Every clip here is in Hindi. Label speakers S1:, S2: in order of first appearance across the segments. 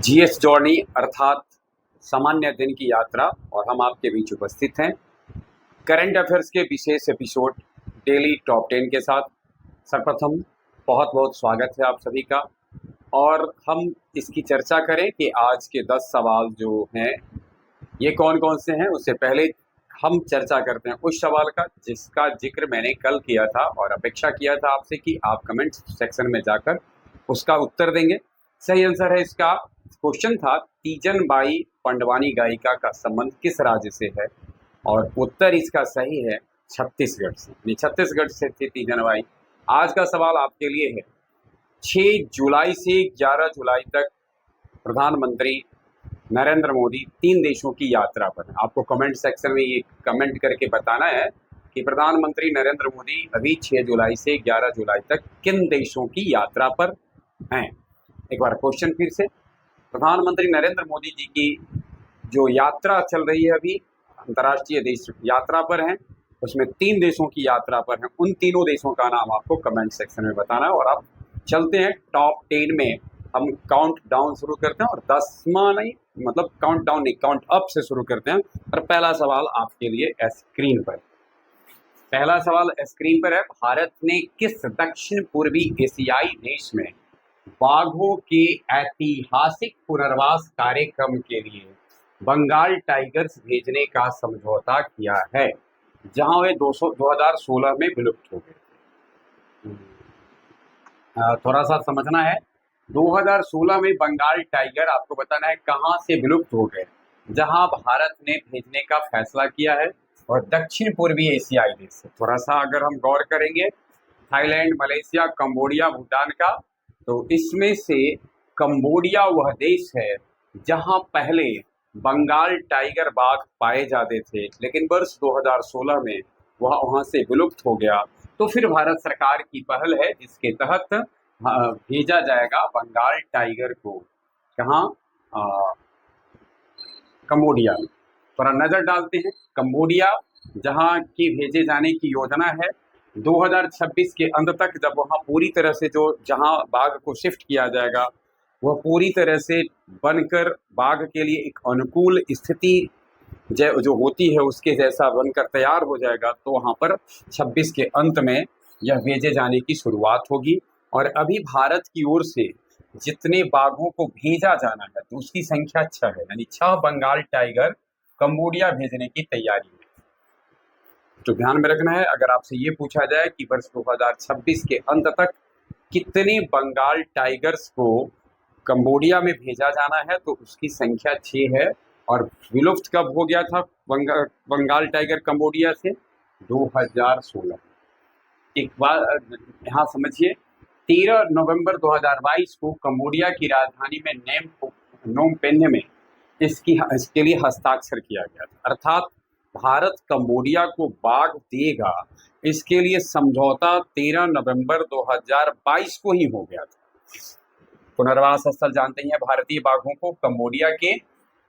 S1: जीएस जर्नी अर्थात सामान्य दिन की यात्रा और हम आपके बीच उपस्थित हैं करंट अफेयर्स के विशेष एपिसोड डेली टॉप 10 के साथ। सर्वप्रथम बहुत बहुत स्वागत है आप सभी का और हम इसकी चर्चा करें कि आज के 10 सवाल जो हैं ये कौन कौन से हैं। उससे पहले हम चर्चा करते हैं उस सवाल का जिसका जिक्र मैंने कल किया था और अपेक्षा किया था आपसे कि आप कमेंट सेक्शन में जाकर उसका उत्तर देंगे। सही आंसर है इसका क्वेश्चन था तीजन बाई पंडवानी गायिका का संबंध किस राज्य से है, और उत्तर इसका सही है छत्तीसगढ़ से। यानी छत्तीसगढ़ से थी तीजन बाई। आज का सवाल आपके लिए है 6 जुलाई से 11 जुलाई तक प्रधानमंत्री नरेंद्र मोदी 3 देशों की यात्रा पर है। आपको कमेंट सेक्शन में ये कमेंट करके बताना है कि प्रधानमंत्री नरेंद्र मोदी अभी 6 जुलाई से 11 जुलाई तक किन देशों की यात्रा पर हैं। एक बार क्वेश्चन फिर से, प्रधानमंत्री नरेंद्र मोदी जी की जो यात्रा चल रही है अभी अंतर्राष्ट्रीय देश यात्रा पर हैं, उसमें 3 देशों की यात्रा पर हैं। उन तीनों देशों का नाम आपको कमेंट सेक्शन में बताना है। और अब चलते हैं टॉप 10 में। हम काउंट डाउन शुरू करते हैं और 10वां नहीं, मतलब काउंट डाउन नहीं, काउंट अप से शुरू करते हैं। और पहला सवाल आपके लिए स्क्रीन पर, पहला सवाल स्क्रीन पर है। भारत ने किस दक्षिण पूर्वी एशियाई देश में बाघों के ऐतिहासिक पुनर्वास कार्यक्रम के लिए बंगाल टाइगर्स भेजने का समझौता किया है, जहां वे 2016 में विलुप्त हो गए थे। थोड़ा सा समझना है, 2016 में बंगाल टाइगर आपको बताना है कहां से विलुप्त हो गए, जहां भारत ने भेजने का फैसला किया है और दक्षिण पूर्वी एशियाई देश से। थोड़ा सा अगर हम गौर करेंगे, थाईलैंड, मलेशिया, कंबोडिया, भूटान का, तो इसमें से कंबोडिया वह देश है जहां पहले बंगाल टाइगर बाघ पाए जाते थे, लेकिन वर्ष 2016 में वह वहां से विलुप्त हो गया। तो फिर भारत सरकार की पहल है जिसके तहत भेजा जाएगा बंगाल टाइगर को, कहाँ, कंबोडिया में। थोड़ा नजर डालते हैं कंबोडिया जहां की भेजे जाने की योजना है 2026 के अंत तक, जब वहां पूरी तरह से जो जहां बाघ को शिफ्ट किया जाएगा वह पूरी तरह से बनकर बाघ के लिए एक अनुकूल स्थिति जो होती है उसके जैसा बनकर तैयार हो जाएगा, तो वहां पर 26 के अंत में यह भेजे जाने की शुरुआत होगी। और अभी भारत की ओर से जितने बाघों को भेजा जाना है तो उसकी संख्या 6 है, यानी 6 बंगाल टाइगर कंबोडिया भेजने की तैयारी है। तो ध्यान में रखना है, अगर आपसे ये पूछा जाए कि वर्ष 2026 के अंत तक कितने बंगाल टाइगर्स को कंबोडिया में भेजा जाना है, तो उसकी संख्या 6 है। और विलुप्त कब हो गया था बंगाल टाइगर कंबोडिया से? 2016। एक बात यहाँ समझिए, 13 नवंबर 2022 को कंबोडिया की राजधानी में नोम पेन्ह में इसके लिए हस्ताक्षर किया गया था। अर्थात भारत कंबोडिया को बाघ देगा, इसके लिए समझौता 13 नवंबर 2022 को ही हो गया था। पुनर्वास स्थल जानते हैं, भारतीय बाघों को कंबोडिया के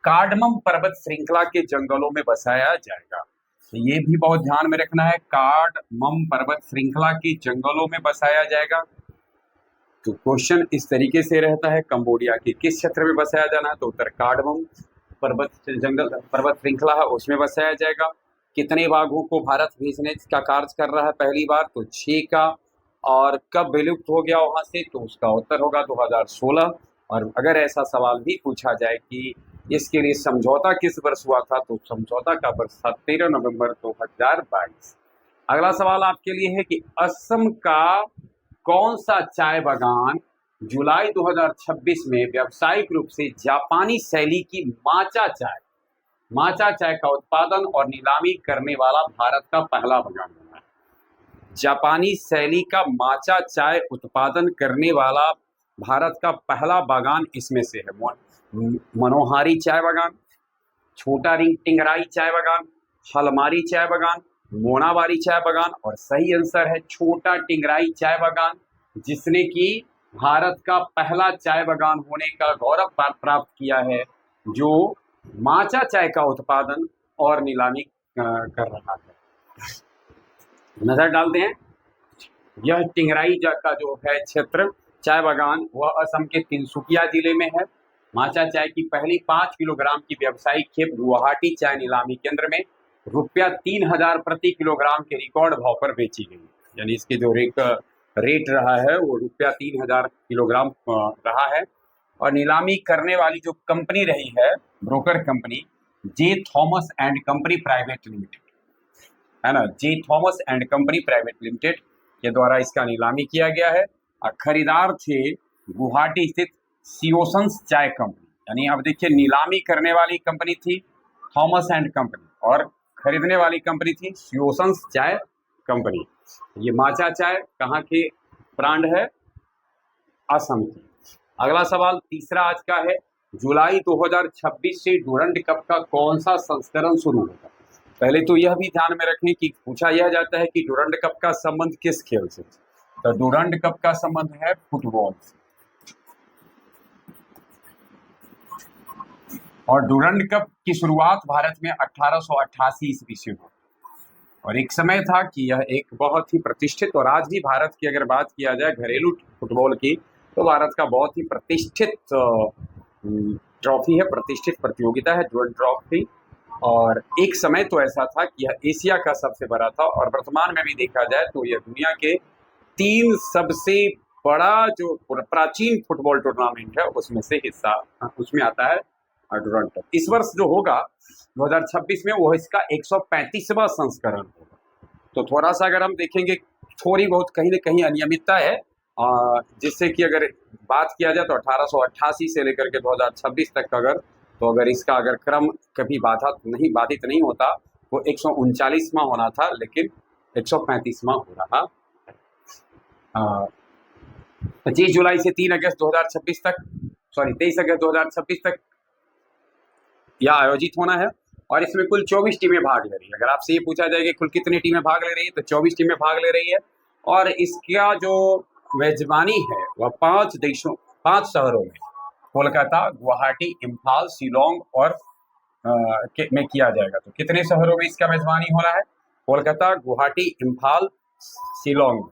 S1: कार्डमम पर्वत श्रृंखला के जंगलों में बसाया जाएगा। तो ये भी बहुत ध्यान में रखना है, कार्डमम पर्वत श्रृंखला के जंगलों में बसाया जाएगा। तो क्वेश्चन इस तरीके से रहता है, कंबोडिया के किस क्षेत्र में बसाया जाना है, तो उत्तर कार्डमम पर्वत श्रृंखला है उसमें बसाया जाएगा। कितने बाघों को भारत भेजने का कार्य कर रहा है पहली बार, तो 6 का। और कब विलुप्त हो गया वहां से, तो उसका उत्तर होगा 2016। और अगर ऐसा सवाल भी पूछा जाए कि इसके लिए समझौता किस वर्ष हुआ था, तो समझौता का वर्ष था 13 नवंबर 2022। अगला सवाल आपके लिए है कि असम का कौन सा चाय बागान जुलाई 2026 में व्यावसायिक रूप से जापानी शैली की माचा चाय का उत्पादन और नीलामी करने वाला भारत का पहला बागान बना है। जापानी शैली का माचा चाय उत्पादन करने वाला भारत का पहला बागान इसमें से है मनोहारी चाय बागान, छोटा टिंगराई चाय बागान, हलमारी चाय बागान, मोनावारी चाय बागान, और सही आंसर है छोटा टिंगराई चाय बागान, जिसने कि भारत का पहला चाय बागान होने का गौरव प्राप्त किया है, जो माचा चाय का उत्पादन और नीलामी कर रहा है। नजर डालते हैं, यह टिंगराई का जो है क्षेत्र चाय बागान वह असम के तिनसुकिया जिले में है। माचा चाय की पहली 5 किलोग्राम की व्यावसायिक खेप गुवाहाटी चाय नीलामी केंद्र में ₹3000 प्रति किलोग्राम के रिकॉर्ड भाव पर बेची गई। यानी इसके जो रेट रहा है वो ₹3000 किलोग्राम रहा है। और नीलामी करने वाली जो कंपनी रही है, broker company, J Thomas and company private limited, है ना, J Thomas and company private limited के द्वारा इसका नीलामी किया गया है। और खरीदार थे गुवाहाटी स्थित सियोसन्स चाय कंपनी। यानी अब देखिए, नीलामी करने वाली कंपनी थी थॉमस एंड कंपनी और खरीदने वाली कंपनी थी सियोसन्स चाय कंपनी। ये माचा चाय कहाँ की ब्रांड है? असम की। अगला सवाल तीसरा आज का है, जुलाई 2026 से डूरंड कप का कौन सा संस्करण शुरू होगा? पहले तो यह भी ध्यान में रखें कि पूछा यह जाता है कि डूरंड कप का संबंध किस खेल से? तो डूरंड कप का संबंध है फुटबॉल से। और डूरंड कप की शुरुआत भारत में 1888 ईस्वी से हुई। और एक समय था कि यह एक बहुत ही प्रतिष्ठित, और आज भी भारत की अगर बात किया जाए घरेलू फुटबॉल की, तो भारत का बहुत ही प्रतिष्ठित ट्रॉफी है, प्रतिष्ठित प्रतियोगिता है डूरंड ट्रॉफी। और एक समय तो ऐसा था कि यह एशिया का सबसे बड़ा था, और वर्तमान में भी देखा जाए तो यह दुनिया के 3 सबसे बड़ा जो प्राचीन फुटबॉल टूर्नामेंट है उसमें से हिस्सा, उसमें आता है डूरंड कप। इस वर्ष जो होगा 2026 में, वो इसका 135वां संस्करण होगा। तो थोड़ा सा अगर हम देखेंगे, थोड़ी बहुत कहीं न कहीं अनियमितता है, जिससे कि अगर बात किया जाए तो 1888 से लेकर के 2026 तक अगर इसका क्रम कभी बाधित नहीं होता, वो 139वां होना था, लेकिन 135वां हो रहा। 25 जुलाई से 3 अगस्त 2026 तक, 23 अगस्त 2026 तक यह आयोजित होना है। और इसमें कुल 24 टीमें भाग ले रही है। अगर आपसे ये पूछा जाए कि कुल कितनी टीमें भाग ले रही है, तो 24 टीमें भाग ले रही है। और इसका जो मेजबानी है वह 5 शहरों में, कोलकाता, गुवाहाटी, इम्फाल, शिलोंग और में किया जाएगा। तो कितने शहरों में इसका मेजबानी हो रहा है? कोलकाता, गुवाहाटी, इम्फाल, शिलोंग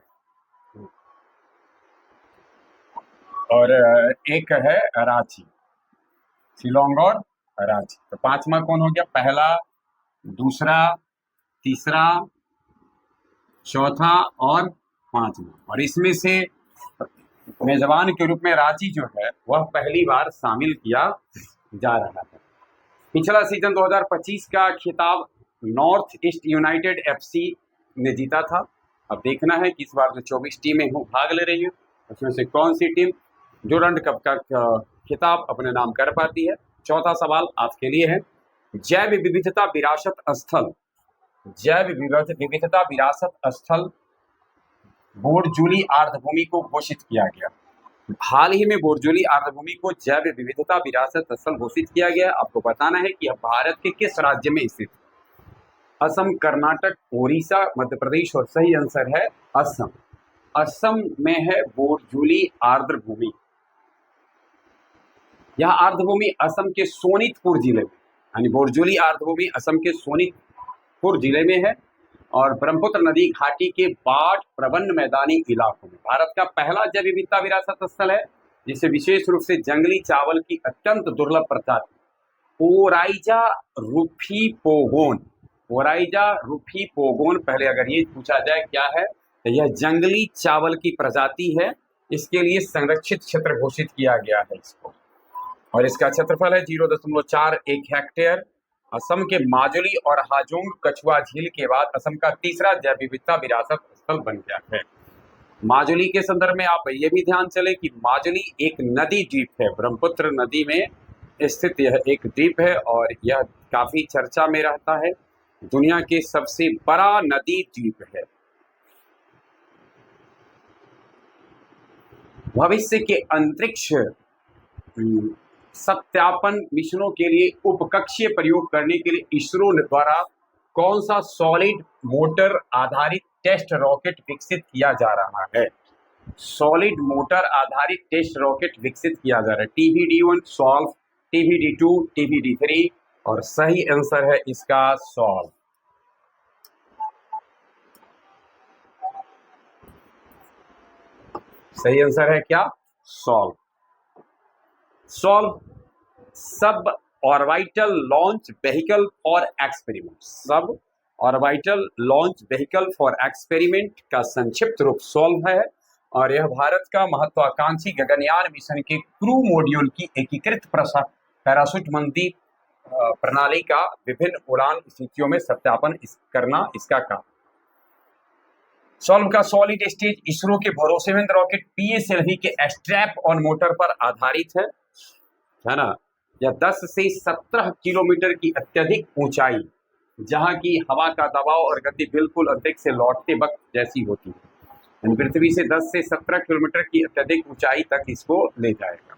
S1: और एक है रांची। शिलोंग और रांची। तो 5वां कौन हो गया? पहला, दूसरा, तीसरा, चौथा और 5वां। और इसमें से मेजबान के रूप में रांची जो है वह पहली बार शामिल किया जा रहा है। पिछला सीजन 2025 का खिताब नॉर्थ ईस्ट यूनाइटेड एफसी ने जीता था। अब देखना है कि इस बार जो 24 टीमें भाग ले रही है उसमें से कौन सी टीम डूरंड कप का खिताब अपने नाम कर पाती है। चौथा सवाल आपके लिए है, जैव विविधता विरासत स्थल, जैव विविधता विरासत स्थल बोरजूली आर्द्रभूमि को घोषित किया गया। हाल ही में बोरजूली आर्द्रभूमि को जैव विविधता विरासत स्थल घोषित किया गया। आपको बताना है कि यह भारत के किस राज्य में स्थित है? असम, कर्नाटक, उड़ीसा, मध्य प्रदेश। और सही आंसर है असम। असम में है बोरजूली आर्द्रभूमि। यह आर्द्रभूमि असम के सोनितपुर जिले में, यानी बोरजूली आर्द्रभूमि असम के सोनितपुर जिले में है और ब्रह्मपुत्र नदी घाटी के बाढ़ प्रबंध मैदानी इलाकों में। भारत का पहला जैव विविधता विरासत स्थल है, जिसे विशेष रूप से जंगली चावल की अत्यंत दुर्लभ प्रजाति ओराइजा रूफीपोगोन, ओराइजा रूफीपोगोन, पहले अगर ये पूछा जाए क्या है, तो यह जंगली चावल की प्रजाति है। इसके लिए संरक्षित क्षेत्र घोषित किया गया है इसको, और इसका क्षेत्रफल है 0.41 हेक्टेयर। असम के माजुली और हाजोंग कछुआ झील के बाद असम का तीसरा जैव विविधता विरासत स्थल बन गया है। माजुली के संदर्भ में आप ये भी ध्यान चले कि माजुली एक नदी द्वीप है, ब्रह्मपुत्र नदी में स्थित यह एक द्वीप है और यह काफी चर्चा में रहता है। दुनिया के सबसे बड़ा नदी द्वीप है। भविष्य के अंतरिक्ष सत्यापन मिशनों के लिए उपकक्षीय प्रयोग करने के लिए इसरो द्वारा कौन सा सॉलिड मोटर आधारित टेस्ट रॉकेट विकसित किया जा रहा है? सॉलिड मोटर आधारित टेस्ट रॉकेट विकसित किया जा रहा है। TVD-1 सॉल्व, TVD-2, TVD-3 और सही आंसर है इसका सॉल्व। सही आंसर है क्या? Solve. Solve sub orbital launch vehicle for experiment. Sub orbital launch vehicle for experiment का संक्षिप्त रूप सॉल्व है, और यह भारत का महत्वाकांक्षी गगनयान मिशन के क्रू मॉड्यूल की एकीकृत पैराशूट बंदी प्रणाली का विभिन्न उड़ान स्थितियों में सत्यापन करना इसका काम। सॉल्व का सॉलिड स्टेज इसरो के भरोसेमंद रॉकेट PSLV के स्ट्रैप ऑन मोटर पर आधारित है ना। यह 10 से 17 किलोमीटर की अत्यधिक ऊंचाई, जहां की हवा का दबाव और गति बिल्कुल अंतरिक्ष से लौटते वक्त जैसी होती है, पृथ्वी से 10 से 17 किलोमीटर की अत्यधिक ऊंचाई तक इसको ले जाएगा।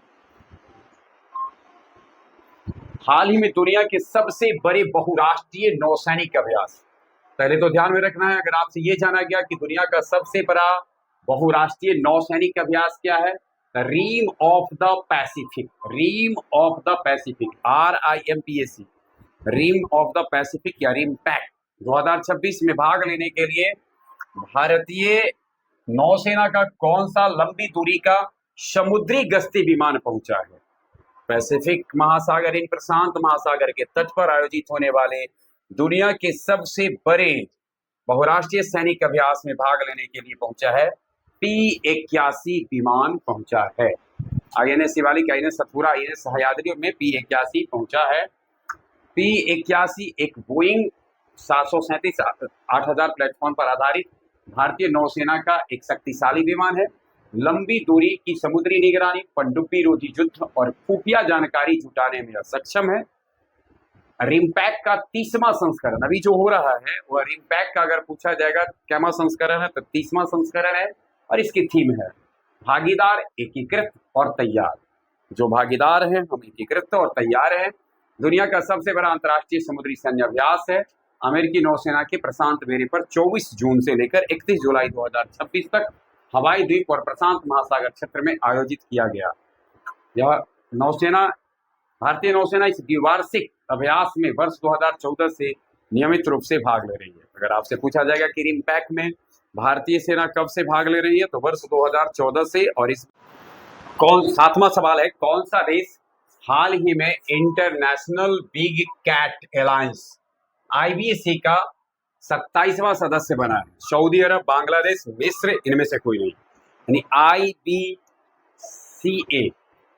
S1: हाल ही में दुनिया के सबसे बड़े बहुराष्ट्रीय नौसैनिक अभ्यास, पहले तो ध्यान में रखना है, अगर आपसे ये जाना गया कि दुनिया का सबसे बड़ा बहुराष्ट्रीय नौसैनिक अभ्यास क्या है, rim of the Pacific, rim of the Pacific, RIMPAC, rim of the Pacific या रिमपैक 2026 में भाग लेने के लिए भारतीय नौसेना का कौन सा लंबी दूरी का समुद्री गश्ती विमान पहुंचा है। पैसिफिक महासागर, इन प्रशांत महासागर के तट पर आयोजित होने वाले दुनिया के सबसे बड़े बहुराष्ट्रीय सैनिक अभ्यास में भाग लेने के लिए पहुंचा है P-81 विमान पहुंचा है। INS Shivalik, INS Satpura, INS Sahyadri में P-81 पहुंचा है। P-81 एक बोइंग 737 8000 प्लेटफॉर्म पर आधारित भारतीय नौसेना का एक शक्तिशाली विमान है। लंबी दूरी की समुद्री निगरानी, पनडुब्बी रोधी युद्ध और खुफिया जानकारी जुटाने में सक्षम है। रिमपैक का 30वां संस्करण अभी जो हो रहा है, वह रिमपैक का अगर पूछा जाएगा कैमा संस्करण है तो 30वां संस्करण है, और इसकी थीम है भागीदार, एकीकृत और तैयार। जो भागीदार हैं हम एकीकृत और तैयार हैं। दुनिया का सबसे बड़ा अंतर्राष्ट्रीय समुद्री सैन्य अभ्यास है। अमेरिकी नौसेना के प्रशांत बेड़े पर 24 जून से लेकर 31 जुलाई 2026 तक हवाई द्वीप और प्रशांत महासागर क्षेत्र में आयोजित किया गया। यह नौसेना, भारतीय नौसेना इस द्विवार्षिक अभ्यास में वर्ष 2014 से नियमित रूप से भाग ले रही है। अगर आपसे पूछा जाएगा कि रिमपैक में भारतीय सेना कब से भाग ले रही है, तो वर्ष 2014 से। और इस 7वां सवाल है, कौन सा देश हाल ही में international big cat alliance IBC का 27वां सदस्य बना है? सऊदी अरब, बांग्लादेश, मिस्र, इनमें से कोई नहीं। यानी IBCA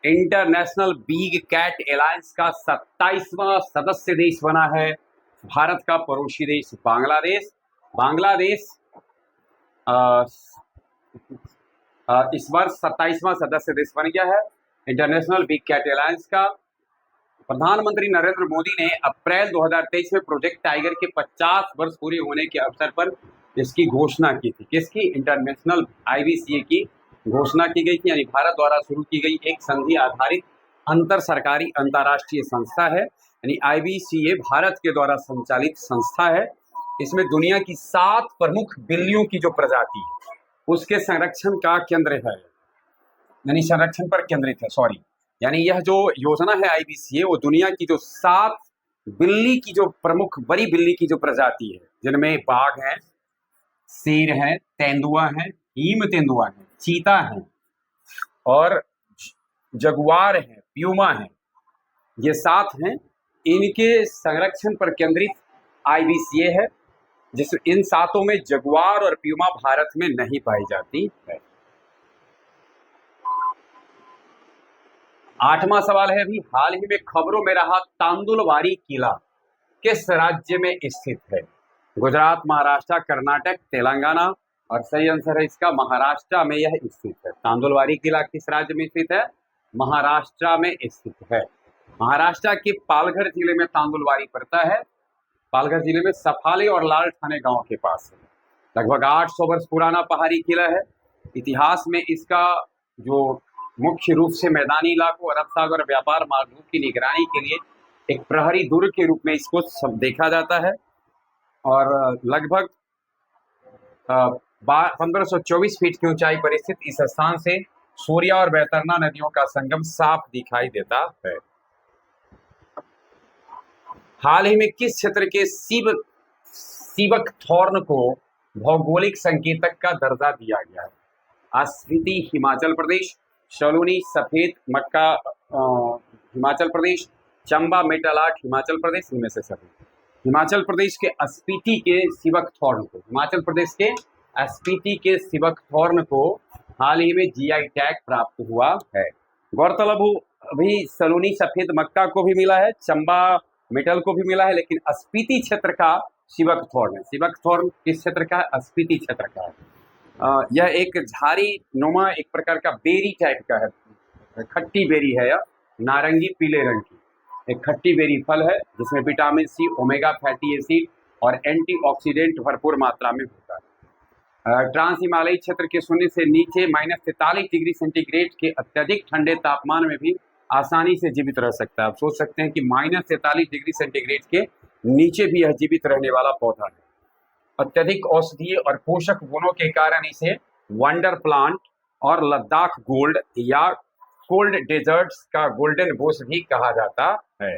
S1: international big cat alliance का 27वां सदस्य देश बना है भारत का पड़ोसी देश बांग्लादेश। बांग्लादेश इस वर्ष 27वां सदस्य देश बन गया है इंटरनेशनल बिग कैट अलायंस का। प्रधानमंत्री नरेंद्र मोदी ने अप्रैल 2023 में प्रोजेक्ट टाइगर के 50 वर्ष पूरे होने के अवसर पर इसकी घोषणा की थी। किसकी? इंटरनेशनल IBCA की घोषणा की गई थी। यानी भारत द्वारा शुरू की गई एक संधि आधारित अंतर सरकारी अंतर्राष्ट्रीय संस्था है। यानी IBCA भारत के द्वारा संचालित संस्था है। इसमें दुनिया की 7 प्रमुख बिल्लियों की जो प्रजाति है उसके संरक्षण का केंद्र है, यानी संरक्षण पर केंद्रित है। सॉरी, यानी यह जो योजना है IBCA, वो दुनिया की जो 7 बिल्ली की जो प्रमुख बड़ी बिल्ली की जो प्रजाति है, जिनमें बाघ है, शेर है, तेंदुआ है, हिम तेंदुआ है, चीता है और जगुआर है, प्यूमा है, ये 7 हैं। इनके संरक्षण पर केंद्रित IBCA है, जिस इन 7 में जगुआर और प्यूमा भारत में नहीं पाई जाती है। 8वां सवाल है, अभी हाल ही में खबरों में रहा तांदुलवारी किला किस राज्य में स्थित है? गुजरात, महाराष्ट्र, कर्नाटक, तेलंगाना, और सही आंसर है इसका महाराष्ट्र में यह स्थित है। तांदुलवारी किला किस राज्य में स्थित है? महाराष्ट्र में स्थित है। महाराष्ट्र के पालघर जिले में तांदुलवारी पड़ता है। पालघर जिले में सफाले और लाल ठाणे गांव के पास है। लगभग 800 वर्ष पुराना पहाड़ी किला है। इतिहास में इसका जो मुख्य रूप से मैदानी इलाकों, अरब सागर, व्यापार मार्गों की निगरानी के लिए एक प्रहरी दुर्ग के रूप में इसको सब देखा जाता है। और लगभग 1524 फीट की ऊंचाई पर स्थित इस स्थान से सूर्या और बैतरना नदियों का संगम साफ दिखाई देता है। हाल ही में किस क्षेत्र के सीबक थॉर्न को भौगोलिक संकेतक का दर्जा दिया गया है? स्पीति हिमाचल प्रदेश, सलूनी सफेद मक्का हिमाचल प्रदेश, चंबा मेटालाट हिमाचल प्रदेश, इनमें से सभी। हिमाचल प्रदेश के स्पीति के सिवकथॉर्न को, हिमाचल प्रदेश के स्पीति के सिवकथॉर्न को हाल ही में जीआई टैग प्राप्त हुआ है। गौरतलब हो अभी सलोनी सफेद मक्का को भी मिला है, चंबा मेटल को भी मिला है, लेकिन स्पीति क्षेत्र का सिवकथॉर्न है। सिवकथॉर्न किस क्षेत्र का है? स्पीति क्षेत्र का है। यह एक झाड़ी नुमा एक प्रकार का बेरी टाइप का है, खट्टी बेरी है, यह नारंगी पीले रंग की एक खट्टी बेरी फल है, जिसमें vitamin C, omega fatty acid और एंटीऑक्सीडेंट भरपूर मात्रा में होता है। ट्रांस हिमालयी क्षेत्र के शून्य से नीचे -43 डिग्री सेंटीग्रेड के अत्यधिक ठंडे तापमान में भी आसानी से जीवित रह सकता है। आप सोच सकते हैं कि -43 डिग्री सेंटीग्रेड के नीचे भी यह जीवित रहने वाला पौधा है। अत्यधिक औषधीय और पोषक गुणों के कारण इसे वंडर प्लांट और लद्दाख गोल्ड या कोल्ड डेजर्ट्स का गोल्डन बुश भी कहा जाता है।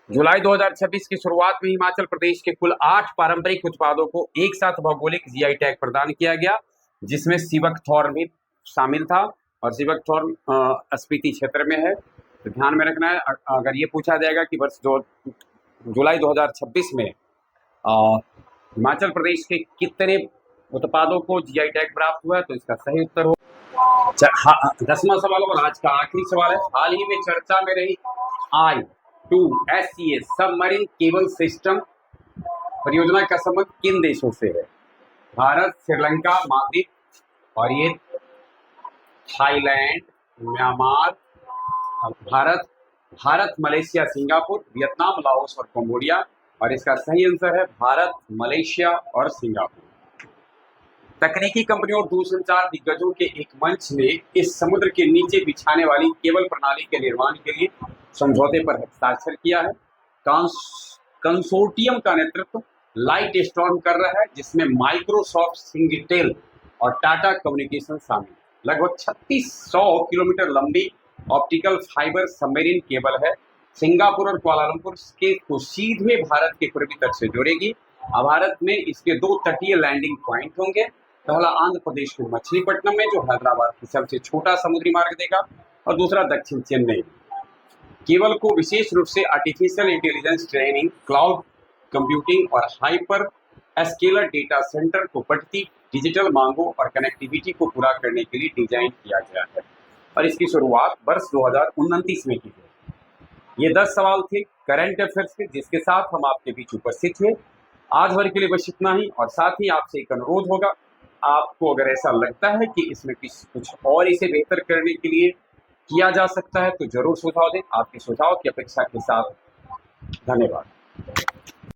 S1: जुलाई 2026 की शुरुआत में हिमाचल प्रदेश के कुल 8 पारंपरिक उत्पादों को एक साथ भौगोलिक जीआई टैग प्रदान किया गया, जिसमें सिवकथॉर्न भी शामिल था, और सिवकथॉर्न स्पीति क्षेत्र में है। तो ध्यान में रखना है, अगर ये पूछा जाएगा कि वर्ष जुलाई 2026 में हिमाचल प्रदेश के कितने उत्पादों को जीआई टैग प्राप्त हुआ है, तो इसका सही उत्तर हो 10वां सवाल और आज का आखिरी सवाल है। हाल ही में चर्चा में रही I2SCA सबमरीन केबल सिस्टम परियोजना का संबंध किन देशों से है? भारत, श्रीलंका, मालदीव, और ये Thailand, Myanmar, Bharat, Malaysia, Singapore, Vietnam, Laos और कंबोडिया, और इसका सही आंसर है भारत, मलेशिया और सिंगापुर। तकनीकी कंपनियों और दूरसंचार दिग्गजों के एक मंच ने इस समुद्र के नीचे बिछाने वाली केबल प्रणाली के निर्माण के लिए समझौते पर हस्ताक्षर किया है। कंसोर्टियम का नेतृत्व लाइट स्टॉर्म कर रहा है, जिसमें माइक्रोसॉफ्ट, सिंगटेल और टाटा कम्युनिकेशन शामिल। लगभग 3600 किलोमीटर लंबी ऑप्टिकल फाइबर सबमरीन केबल है। सिंगापुर और कुआलालंपुर के को सीधे भारत के पूर्वी तट से जोड़ेगी। भारत में इसके 2 तटीय लैंडिंग पॉइंट होंगे। पहला आंध्र प्रदेश के मछलीपट्टनम में, जो हैदराबाद की सबसे छोटा समुद्री मार्ग देगा, और दूसरा दक्षिण चेन्नई। केबल को विशेष रूप से artificial intelligence training, cloud computing और हाइपर स्केलर डेटा सेंटर को बढ़ती डिजिटल मांगों और कनेक्टिविटी को पूरा करने के लिए डिजाइन किया गया है, और इसकी शुरुआत वर्ष 2029 में की गई। ये 10 सवाल थे करंट अफेयर्स के, जिसके साथ हम आपके बीच उपस्थित हुए। आज भर के लिए बस इतना ही, और साथ ही आपसे एक अनुरोध होगा, आपको अगर ऐसा लगता है कि इसमें कुछ और इसे बेहतर करने के लिए किया जा सकता है, तो जरूर सुझाव दें। आपके सुझाव की अपेक्षा के साथ धन्यवाद।